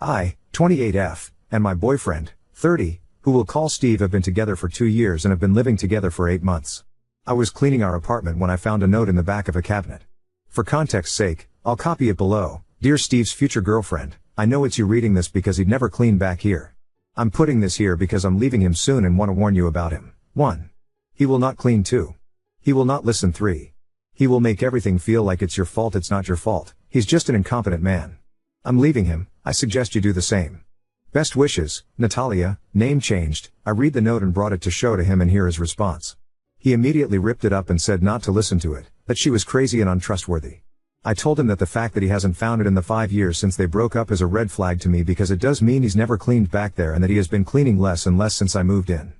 I, 28F, and my boyfriend, 30, who we'll call Steve, have been together for 2 years and have been living together for 8 months. I was cleaning our apartment when I found a note in the back of a cabinet. For context's sake, I'll copy it below. Dear Steve's future girlfriend, I know it's you reading this because he'd never clean back here. I'm putting this here because I'm leaving him soon and want to warn you about him. 1. He will not clean. 2. He will not listen. 3. He will make everything feel like it's your fault. It's not your fault. He's just an incompetent man. I'm leaving him. I suggest you do the same. Best wishes, Natalia. Name changed. I read the note and brought it to show to him and hear his response. He immediately ripped it up and said not to listen to it, that she was crazy and untrustworthy. I told him that the fact that he hasn't found it in the 5 years since they broke up is a red flag to me because it does mean he's never cleaned back there and that he has been cleaning less and less since I moved in.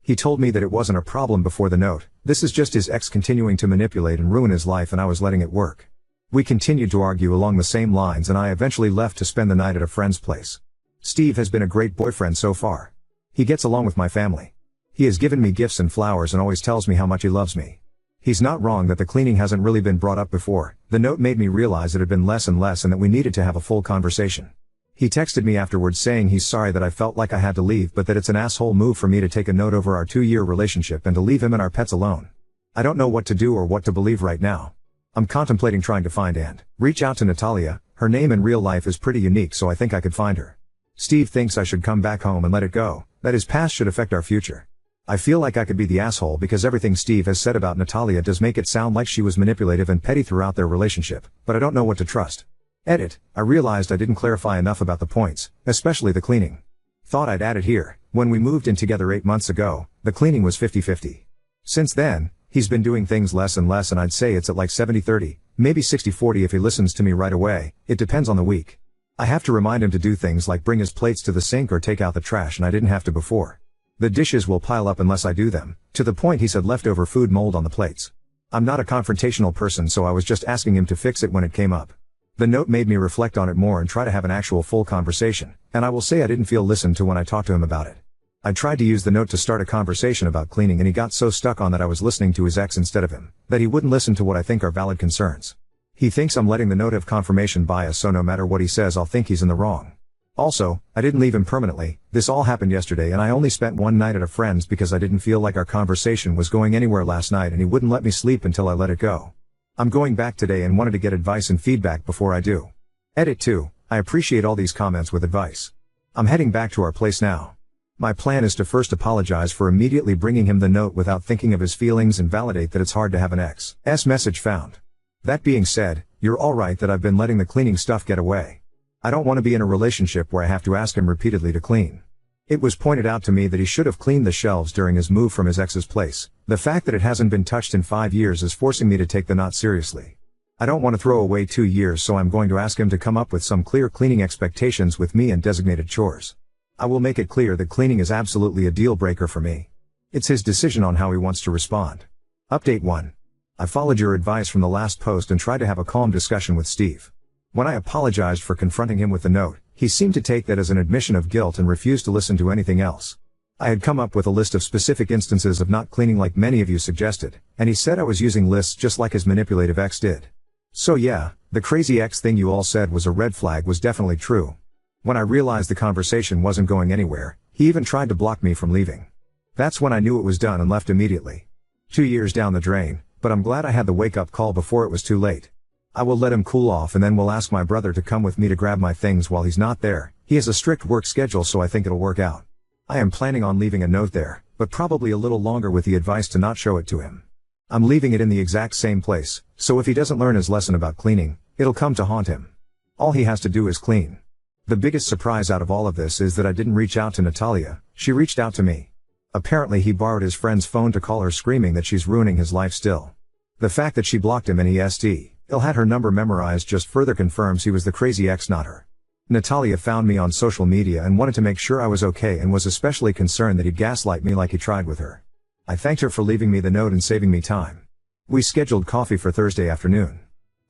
He told me that it wasn't a problem before the note. This is just his ex continuing to manipulate and ruin his life and I was letting it work. We continued to argue along the same lines and I eventually left to spend the night at a friend's place. Steve has been a great boyfriend so far. He gets along with my family. He has given me gifts and flowers and always tells me how much he loves me. He's not wrong that the cleaning hasn't really been brought up before. The note made me realize it had been less and less and that we needed to have a full conversation. He texted me afterwards saying he's sorry that I felt like I had to leave but that it's an asshole move for me to take a note over our 2-year relationship and to leave him and our pets alone. I don't know what to do or what to believe right now. I'm contemplating trying to find and reach out to Natalia. Her name in real life is pretty unique so I think I could find her. Steve thinks I should come back home and let it go, that his past should affect our future. I feel like I could be the asshole because everything Steve has said about Natalia does make it sound like she was manipulative and petty throughout their relationship, but I don't know what to trust. Edit. I realized I didn't clarify enough about the points, especially the cleaning. Thought I'd add it here. When we moved in together 8 months ago, the cleaning was 50-50. Since then, he's been doing things less and less and I'd say it's at like 70-30, maybe 60-40 if he listens to me right away. It depends on the week. I have to remind him to do things like bring his plates to the sink or take out the trash and I didn't have to before. The dishes will pile up unless I do them, to the point he said leftover food mold on the plates. I'm not a confrontational person so I was just asking him to fix it when it came up. The note made me reflect on it more and try to have an actual full conversation, and I will say I didn't feel listened to when I talked to him about it. I tried to use the note to start a conversation about cleaning and he got so stuck on that I was listening to his ex instead of him, that he wouldn't listen to what I think are valid concerns. He thinks I'm letting the note have confirmation bias so no matter what he says I'll think he's in the wrong. Also, I didn't leave him permanently. This all happened yesterday and I only spent one night at a friend's because I didn't feel like our conversation was going anywhere last night and he wouldn't let me sleep until I let it go. I'm going back today and wanted to get advice and feedback before I do. Edit 2. I appreciate all these comments with advice. I'm heading back to our place now. My plan is to first apologize for immediately bringing him the note without thinking of his feelings and validate that it's hard to have an ex's message found. That being said, you're alright that I've been letting the cleaning stuff get away. I don't want to be in a relationship where I have to ask him repeatedly to clean. It was pointed out to me that he should have cleaned the shelves during his move from his ex's place. The fact that it hasn't been touched in 5 years is forcing me to take the not seriously. I don't want to throw away 2 years so I'm going to ask him to come up with some clear cleaning expectations with me and designated chores. I will make it clear that cleaning is absolutely a deal breaker for me. It's his decision on how he wants to respond. Update 1. I followed your advice from the last post and tried to have a calm discussion with Steve. When I apologized for confronting him with the note, he seemed to take that as an admission of guilt and refused to listen to anything else. I had come up with a list of specific instances of not cleaning like many of you suggested, and he said I was using lists just like his manipulative ex did. So yeah, the crazy ex thing you all said was a red flag was definitely true. When I realized the conversation wasn't going anywhere, he even tried to block me from leaving. That's when I knew it was done and left immediately. 2 years down the drain, but I'm glad I had the wake-up call before it was too late. I will let him cool off and then we'll ask my brother to come with me to grab my things while he's not there. He has a strict work schedule so I think it'll work out. I am planning on leaving a note there, but probably a little longer with the advice to not show it to him. I'm leaving it in the exact same place, so if he doesn't learn his lesson about cleaning, it'll come to haunt him. All he has to do is clean. The biggest surprise out of all of this is that I didn't reach out to Natalia, she reached out to me. Apparently he borrowed his friend's phone to call her screaming that she's ruining his life still. The fact that she blocked him and he had her number memorized just further confirms he was the crazy ex, not her. Natalia found me on social media and wanted to make sure I was okay and was especially concerned that he'd gaslight me like he tried with her. I thanked her for leaving me the note and saving me time. We scheduled coffee for Thursday afternoon.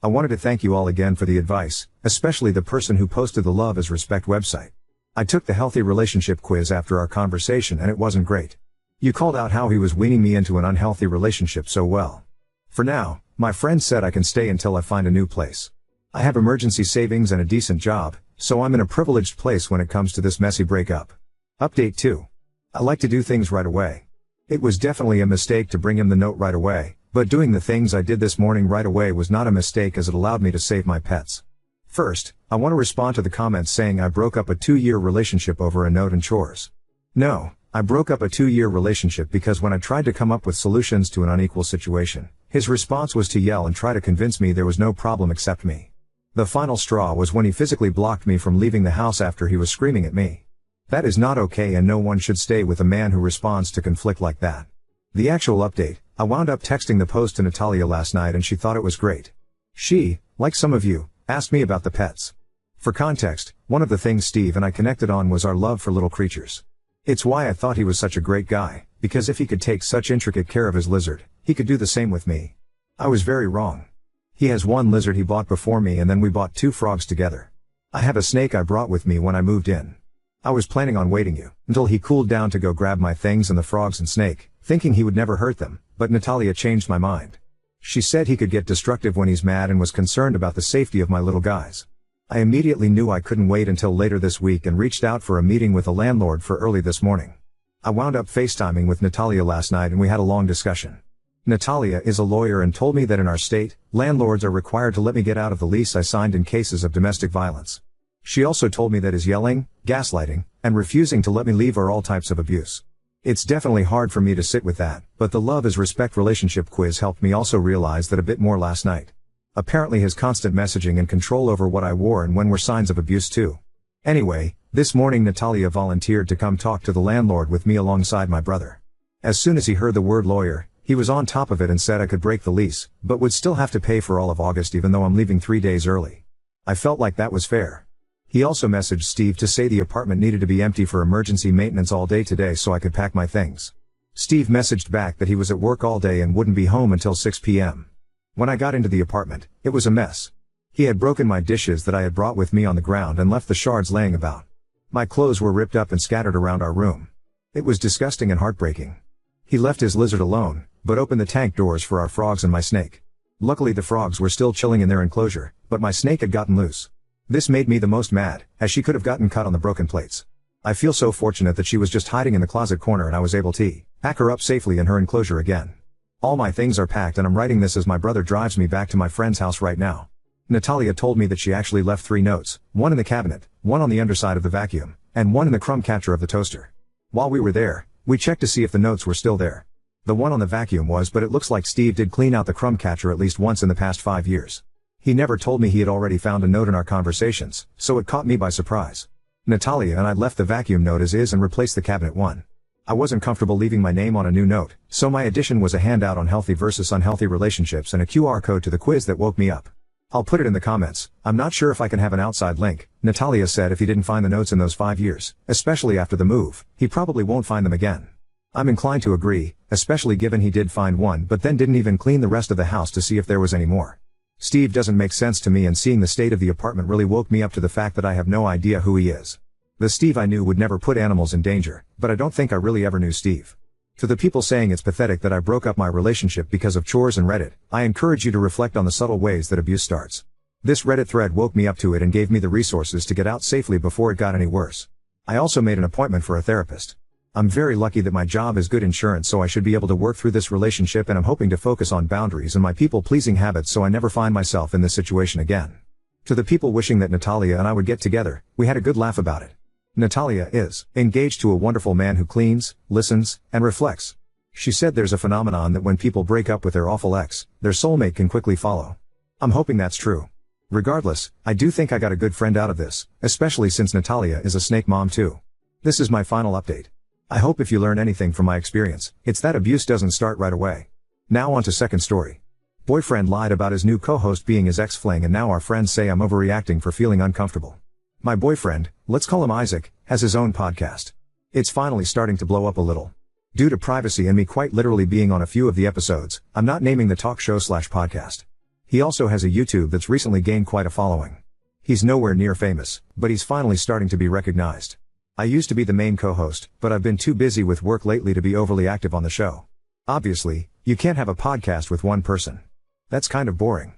I wanted to thank you all again for the advice, especially the person who posted the Love is Respect website. I took the healthy relationship quiz after our conversation and it wasn't great. You called out how he was weaning me into an unhealthy relationship so well. For now, my friend said I can stay until I find a new place. I have emergency savings and a decent job, so I'm in a privileged place when it comes to this messy breakup. Update 2. I like to do things right away. It was definitely a mistake to bring him the note right away, but doing the things I did this morning right away was not a mistake as it allowed me to save my pets. First, I want to respond to the comments saying I broke up a 2-year relationship over a note and chores. No, I broke up a 2-year relationship because when I tried to come up with solutions to an unequal situation, his response was to yell and try to convince me there was no problem except me. The final straw was when he physically blocked me from leaving the house after he was screaming at me. That is not okay, and no one should stay with a man who responds to conflict like that. The actual update: I wound up texting the post to Natalia last night and she thought it was great. She, like some of you, asked me about the pets. For context, one of the things Steve and I connected on was our love for little creatures. It's why I thought he was such a great guy, because if he could take such intricate care of his lizard, he could do the same with me. I was very wrong. He has one lizard he bought before me, and then we bought 2 frogs together. I have a snake I brought with me when I moved in. I was planning on waiting until he cooled down to go grab my things and the frogs and snake, thinking he would never hurt them, but Natalia changed my mind. She said he could get destructive when he's mad and was concerned about the safety of my little guys. I immediately knew I couldn't wait until later this week and reached out for a meeting with the landlord for early this morning. I wound up FaceTiming with Natalia last night and we had a long discussion. Natalia is a lawyer and told me that in our state, landlords are required to let me get out of the lease I signed in cases of domestic violence. She also told me that his yelling, gaslighting, and refusing to let me leave are all types of abuse. It's definitely hard for me to sit with that, but the love is respect relationship quiz helped me also realize that a bit more last night. Apparently his constant messaging and control over what I wore and when were signs of abuse too. Anyway, this morning Natalia volunteered to come talk to the landlord with me alongside my brother. As soon as he heard the word lawyer, he was on top of it and said I could break the lease, but would still have to pay for all of August even though I'm leaving 3 days early. I felt like that was fair. He also messaged Steve to say the apartment needed to be empty for emergency maintenance all day today so I could pack my things. Steve messaged back that he was at work all day and wouldn't be home until 6 p.m. When I got into the apartment, it was a mess. He had broken my dishes that I had brought with me on the ground and left the shards laying about. My clothes were ripped up and scattered around our room. It was disgusting and heartbreaking. He left his lizard alone, but opened the tank doors for our frogs and my snake. Luckily the frogs were still chilling in their enclosure, but my snake had gotten loose. This made me the most mad, as she could have gotten cut on the broken plates. I feel so fortunate that she was just hiding in the closet corner and I was able to pack her up safely in her enclosure again. All my things are packed and I'm writing this as my brother drives me back to my friend's house right now. Natalia told me that she actually left 3 notes, 1 in the cabinet, 1 on the underside of the vacuum, and 1 in the crumb catcher of the toaster. While we were there, we checked to see if the notes were still there. The 1 on the vacuum was, but it looks like Steve did clean out the crumb catcher at least once in the past 5 years. He never told me he had already found a note in our conversations, so it caught me by surprise. Natalia and I left the vacuum note as is and replaced the cabinet one. I wasn't comfortable leaving my name on a new note, so my addition was a handout on healthy versus unhealthy relationships and a QR code to the quiz that woke me up. I'll put it in the comments. I'm not sure if I can have an outside link. Natalia said if he didn't find the notes in those 5 years, especially after the move, he probably won't find them again. I'm inclined to agree, especially given he did find one but then didn't even clean the rest of the house to see if there was any more. Steve doesn't make sense to me, and seeing the state of the apartment really woke me up to the fact that I have no idea who he is. The Steve I knew would never put animals in danger, but I don't think I really ever knew Steve. To the people saying it's pathetic that I broke up my relationship because of chores and Reddit, I encourage you to reflect on the subtle ways that abuse starts. This Reddit thread woke me up to it and gave me the resources to get out safely before it got any worse. I also made an appointment for a therapist. I'm very lucky that my job is good insurance, so I should be able to work through this relationship, and I'm hoping to focus on boundaries and my people-pleasing habits so I never find myself in this situation again. To the people wishing that Natalia and I would get together, we had a good laugh about it. Natalia is engaged to a wonderful man who cleans, listens, and reflects. She said there's a phenomenon that when people break up with their awful ex, their soulmate can quickly follow. I'm hoping that's true. Regardless, I do think I got a good friend out of this, especially since Natalia is a snake mom too. This is my final update. I hope if you learn anything from my experience, it's that abuse doesn't start right away. Now on to second story. Boyfriend lied about his new co-host being his ex-fling, and now our friends say I'm overreacting for feeling uncomfortable. My boyfriend, let's call him Isaac, has his own podcast. It's finally starting to blow up a little. Due to privacy and me quite literally being on a few of the episodes, I'm not naming the talk show/podcast. He also has a YouTube that's recently gained quite a following. He's nowhere near famous, but he's finally starting to be recognized. I used to be the main co-host, but I've been too busy with work lately to be overly active on the show. Obviously, you can't have a podcast with one person. That's kind of boring.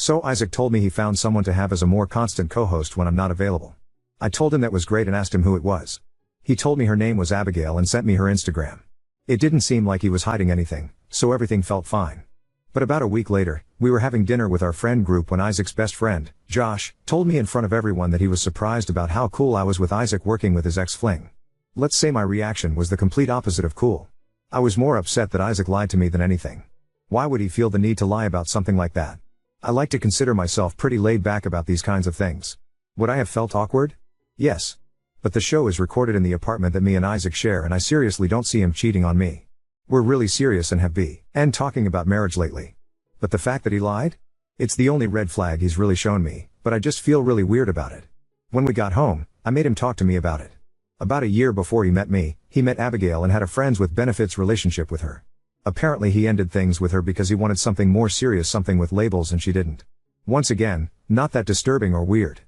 So Isaac told me he found someone to have as a more constant co-host when I'm not available. I told him that was great and asked him who it was. He told me her name was Abigail and sent me her Instagram. It didn't seem like he was hiding anything, so everything felt fine. But about a week later, we were having dinner with our friend group when Isaac's best friend, Josh, told me in front of everyone that he was surprised about how cool I was with Isaac working with his ex-fling. Let's say my reaction was the complete opposite of cool. I was more upset that Isaac lied to me than anything. Why would he feel the need to lie about something like that? I like to consider myself pretty laid back about these kinds of things. Would I have felt awkward? Yes. But the show is recorded in the apartment that me and Isaac share, and I seriously don't see him cheating on me. We're really serious and have been talking about marriage lately. But the fact that he lied? It's the only red flag he's really shown me, but I just feel really weird about it. When we got home, I made him talk to me about it. About a year before he met me, he met Abigail and had a friends with benefits relationship with her. Apparently he ended things with her because he wanted something more serious, something with labels, and she didn't. Once again, not that disturbing or weird.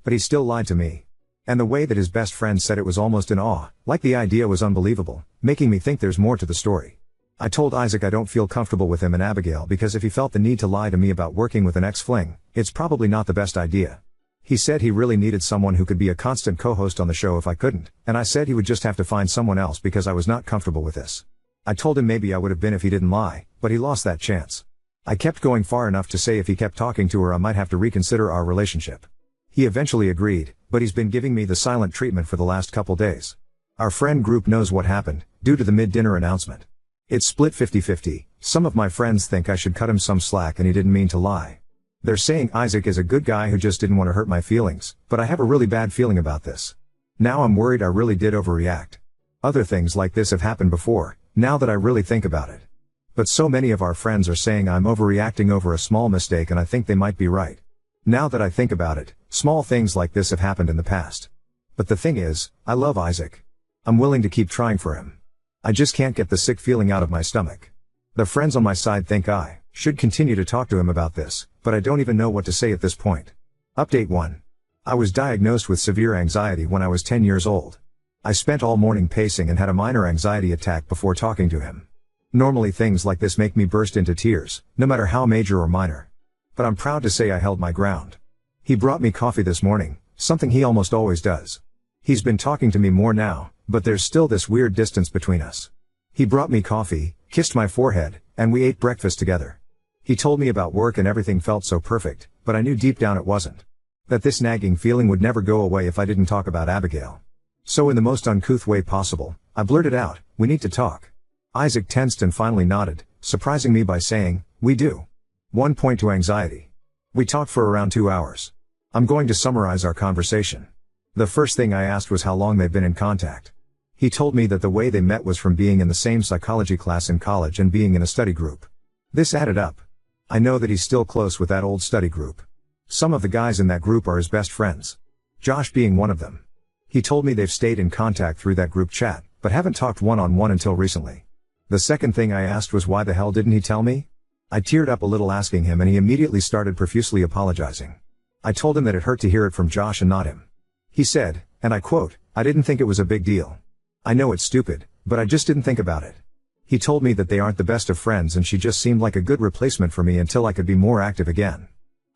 But he still lied to me. And the way that his best friend said it was almost in awe, like the idea was unbelievable, making me think there's more to the story. I told Isaac I don't feel comfortable with him and Abigail because if he felt the need to lie to me about working with an ex-fling, it's probably not the best idea. He said he really needed someone who could be a constant co-host on the show if I couldn't, and I said he would just have to find someone else because I was not comfortable with this. I told him maybe I would have been if he didn't lie, but he lost that chance. I kept going far enough to say if he kept talking to her I might have to reconsider our relationship. He eventually agreed, but he's been giving me the silent treatment for the last couple days. Our friend group knows what happened, due to the mid-dinner announcement. It's split 50-50, some of my friends think I should cut him some slack and he didn't mean to lie. They're saying Isaac is a good guy who just didn't want to hurt my feelings, but I have a really bad feeling about this. Now I'm worried I really did overreact. Other things like this have happened before, now that I really think about it. But so many of our friends are saying I'm overreacting over a small mistake and I think they might be right. Now that I think about it, small things like this have happened in the past. But the thing is, I love Isaac. I'm willing to keep trying for him. I just can't get the sick feeling out of my stomach. The friends on my side think I should continue to talk to him about this, but I don't even know what to say at this point. Update 1. I was diagnosed with severe anxiety when I was 10 years old. I spent all morning pacing and had a minor anxiety attack before talking to him. Normally things like this make me burst into tears, no matter how major or minor. But I'm proud to say I held my ground. He brought me coffee this morning, something he almost always does. He's been talking to me more now, but there's still this weird distance between us. He brought me coffee, kissed my forehead, and we ate breakfast together. He told me about work and everything felt so perfect, but I knew deep down it wasn't. That this nagging feeling would never go away if I didn't talk about Abigail. So in the most uncouth way possible, I blurted out, "We need to talk." Isaac tensed and finally nodded, surprising me by saying, "We do." 1 point to anxiety. We talked for around 2 hours. I'm going to summarize our conversation. The first thing I asked was how long they've been in contact. He told me that the way they met was from being in the same psychology class in college and being in a study group. This added up. I know that he's still close with that old study group. Some of the guys in that group are his best friends. Josh being one of them. He told me they've stayed in contact through that group chat, but haven't talked one-on-one until recently. The second thing I asked was why the hell didn't he tell me? I teared up a little asking him and he immediately started profusely apologizing. I told him that it hurt to hear it from Josh and not him. He said, and I quote, "I didn't think it was a big deal. I know it's stupid, but I just didn't think about it." He told me that they aren't the best of friends and she just seemed like a good replacement for me until I could be more active again.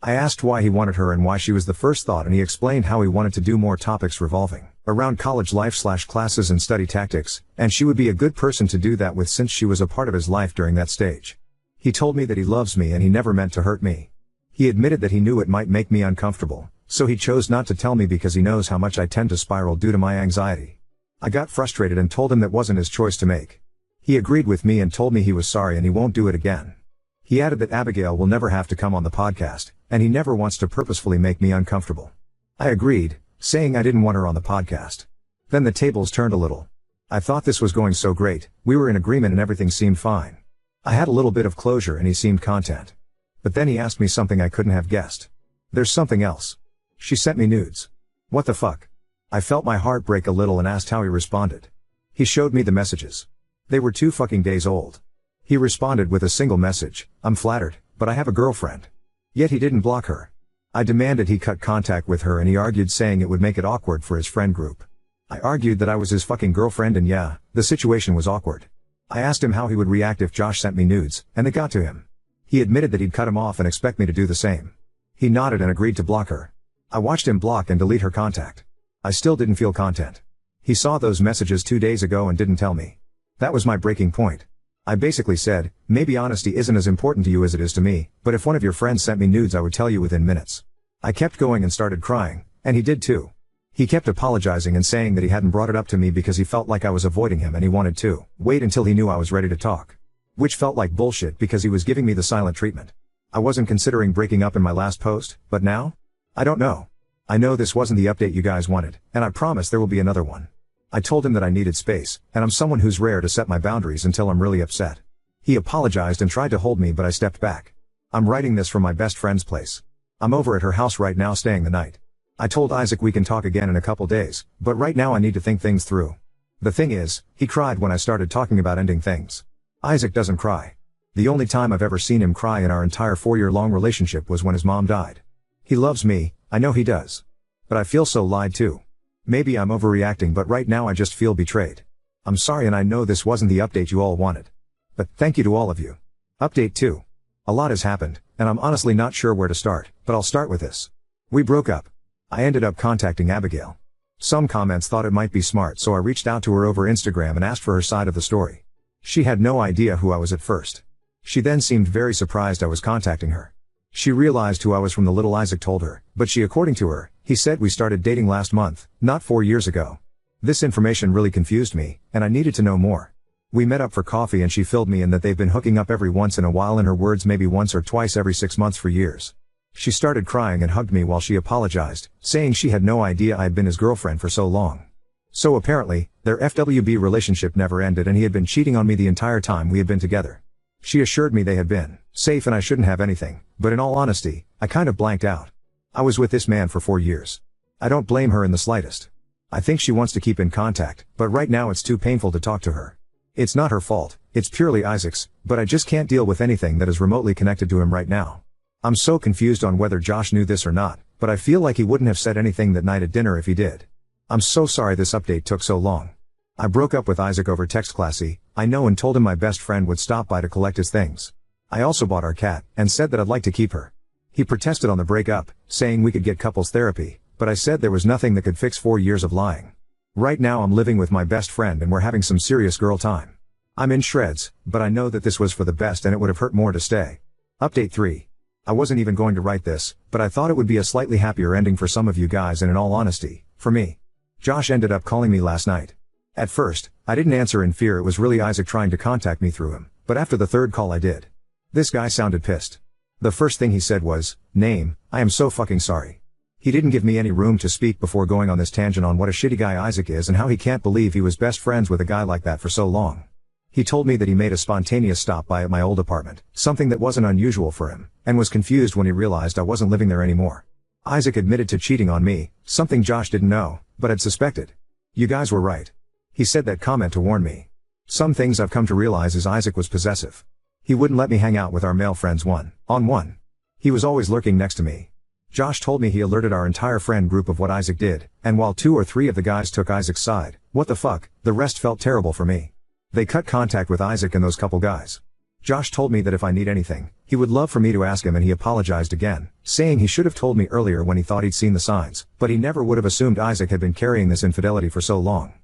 I asked why he wanted her and why she was the first thought and he explained how he wanted to do more topics revolving around college life/classes and study tactics, and she would be a good person to do that with since she was a part of his life during that stage. He told me that he loves me and he never meant to hurt me. He admitted that he knew it might make me uncomfortable, so he chose not to tell me because he knows how much I tend to spiral due to my anxiety. I got frustrated and told him that wasn't his choice to make. He agreed with me and told me he was sorry and he won't do it again. He added that Abigail will never have to come on the podcast, and he never wants to purposefully make me uncomfortable. I agreed, saying I didn't want her on the podcast. Then the tables turned a little. I thought this was going so great, we were in agreement and everything seemed fine. I had a little bit of closure and he seemed content. But then he asked me something I couldn't have guessed. "There's something else. She sent me nudes." What the fuck? I felt my heart break a little and asked how he responded. He showed me the messages. They were 2 fucking days old. He responded with a single message, "I'm flattered, but I have a girlfriend." Yet he didn't block her. I demanded he cut contact with her and he argued saying it would make it awkward for his friend group. I argued that I was his fucking girlfriend and yeah, the situation was awkward. I asked him how he would react if Josh sent me nudes, and it got to him. He admitted that he'd cut him off and expect me to do the same. He nodded and agreed to block her. I watched him block and delete her contact. I still didn't feel content. He saw those messages 2 days ago and didn't tell me. That was my breaking point. I basically said, maybe honesty isn't as important to you as it is to me, but if one of your friends sent me nudes I would tell you within minutes. I kept going and started crying, and he did too. He kept apologizing and saying that he hadn't brought it up to me because he felt like I was avoiding him and he wanted to wait until he knew I was ready to talk. Which felt like bullshit because he was giving me the silent treatment. I wasn't considering breaking up in my last post, but now? I don't know. I know this wasn't the update you guys wanted, and I promise there will be another one. I told him that I needed space, and I'm someone who's rare to set my boundaries until I'm really upset. He apologized and tried to hold me but I stepped back. I'm writing this from my best friend's place. I'm over at her house right now staying the night. I told Isaac we can talk again in a couple days, but right now I need to think things through. The thing is, he cried when I started talking about ending things. Isaac doesn't cry. The only time I've ever seen him cry in our entire 4-year-long relationship was when his mom died. He loves me, I know he does. But I feel so lied to. Maybe I'm overreacting but right now I just feel betrayed. I'm sorry and I know this wasn't the update you all wanted. But thank you to all of you. Update 2. A lot has happened, and I'm honestly not sure where to start, but I'll start with this. We broke up. I ended up contacting Abigail. Some comments thought it might be smart so I reached out to her over Instagram and asked for her side of the story. She had no idea who I was at first. She then seemed very surprised I was contacting her. She realized who I was from the little Isaac told her, but according to her, he said we started dating last month, not 4 years ago. This information really confused me, and I needed to know more. We met up for coffee and she filled me in that they've been hooking up every once in a while, in her words maybe once or twice every 6 months for years. She started crying and hugged me while she apologized, saying she had no idea I had been his girlfriend for so long. So apparently, their FWB relationship never ended and he had been cheating on me the entire time we had been together. She assured me they had been safe and I shouldn't have anything, but in all honesty, I kind of blanked out. I was with this man for 4 years. I don't blame her in the slightest. I think she wants to keep in contact, but right now it's too painful to talk to her. It's not her fault, it's purely Isaac's, but I just can't deal with anything that is remotely connected to him right now. I'm so confused on whether Josh knew this or not, but I feel like he wouldn't have said anything that night at dinner if he did. I'm so sorry this update took so long. I broke up with Isaac over text classy, I know, and told him my best friend would stop by to collect his things. I also bought our cat, and said that I'd like to keep her. He protested on the breakup, saying we could get couples therapy, but I said there was nothing that could fix 4 years of lying. Right now I'm living with my best friend and we're having some serious girl time. I'm in shreds, but I know that this was for the best and it would have hurt more to stay. Update 3. I wasn't even going to write this, but I thought it would be a slightly happier ending for some of you guys and in all honesty, for me. Josh ended up calling me last night. At first, I didn't answer in fear it was really Isaac trying to contact me through him, but after the third call I did. This guy sounded pissed. The first thing he said was, "Name, I am so fucking sorry." He didn't give me any room to speak before going on this tangent on what a shitty guy Isaac is and how he can't believe he was best friends with a guy like that for so long. He told me that he made a spontaneous stop by at my old apartment, something that wasn't unusual for him, and was confused when he realized I wasn't living there anymore. Isaac admitted to cheating on me, something Josh didn't know, but had suspected. You guys were right. He said that comment to warn me. Some things I've come to realize is Isaac was possessive. He wouldn't let me hang out with our male friends one-on-one. He was always lurking next to me. Josh told me he alerted our entire friend group of what Isaac did, and while 2 or 3 of the guys took Isaac's side, what the fuck, the rest felt terrible for me. They cut contact with Isaac and those couple guys. Josh told me that if I need anything, he would love for me to ask him, and he apologized again, saying he should have told me earlier when he thought he'd seen the signs, but he never would have assumed Isaac had been carrying this infidelity for so long.